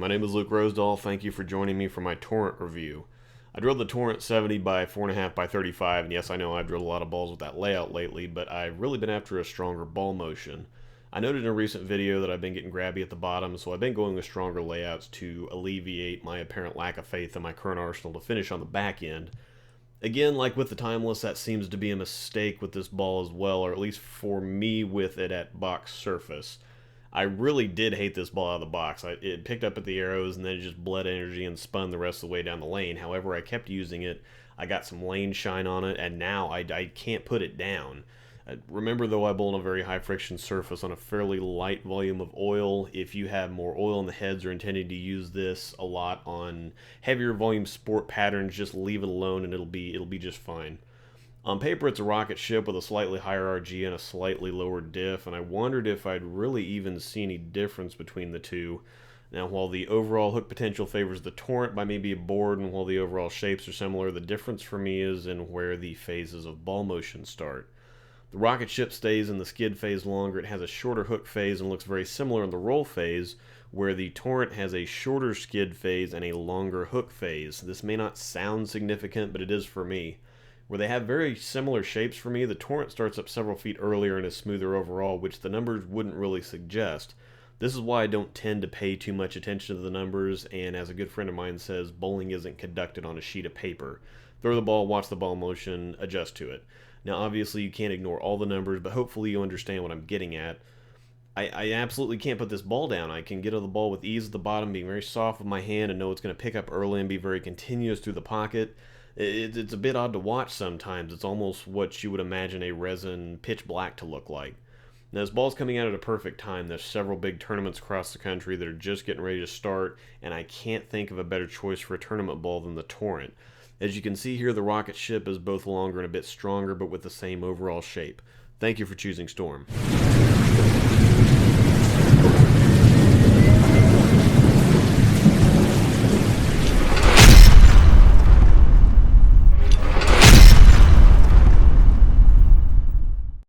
my name is Luke Rosdahl. Thank you for joining me for my Torrent review. I drilled the Torrent 70 by 4.5 by 35, and yes, I know I've drilled a lot of balls with that layout lately, but I've really been after a stronger ball motion. I noted in a recent video that I've been getting grabby at the bottom, so I've been going with stronger layouts to alleviate my apparent lack of faith in my current arsenal to finish on the back end. Again, like with the Timeless, that seems to be a mistake with this ball as well, or at least for me with it at box surface. I really did hate this ball out of the box. It picked up at the arrows and then it just bled energy and spun the rest of the way down the lane. However, I kept using it. I got some lane shine on it, and now I can't put it down. Remember, though, I bowl on a very high friction surface on a fairly light volume of oil. If you have more oil in the heads or intending to use this a lot on heavier volume sport patterns, just leave it alone and it'll be just fine. On paper, it's a rocket ship with a slightly higher RG and a slightly lower diff, and I wondered if I'd really even see any difference between the two. Now, while the overall hook potential favors the Torrent by maybe a board, and while the overall shapes are similar, the difference for me is in where the phases of ball motion start. The rocket ship stays in the skid phase longer. It has a shorter hook phase and looks very similar in the roll phase, where the Torrent has a shorter skid phase and a longer hook phase. This may not sound significant, but it is for me. Where they have very similar shapes for me, the Torrent starts up several feet earlier and is smoother overall, which the numbers wouldn't really suggest. This is why I don't tend to pay too much attention to the numbers, and as a good friend of mine says, bowling isn't conducted on a sheet of paper. Throw the ball, watch the ball motion, adjust to it. Now obviously you can't ignore all the numbers, but hopefully you understand what I'm getting at. I absolutely can't put this ball down. I can get to the ball with ease at the bottom, being very soft with my hand, and know it's going to pick up early and be very continuous through the pocket. It's a bit odd to watch sometimes. It's almost what you would imagine a resin pitch black to look like. Now, this ball's coming out at a perfect time. There's several big tournaments across the country that are just getting ready to start, and I can't think of a better choice for a tournament ball than the Torrent. As you can see here, the rocket ship is both longer and a bit stronger, but with the same overall shape. Thank you for choosing Storm.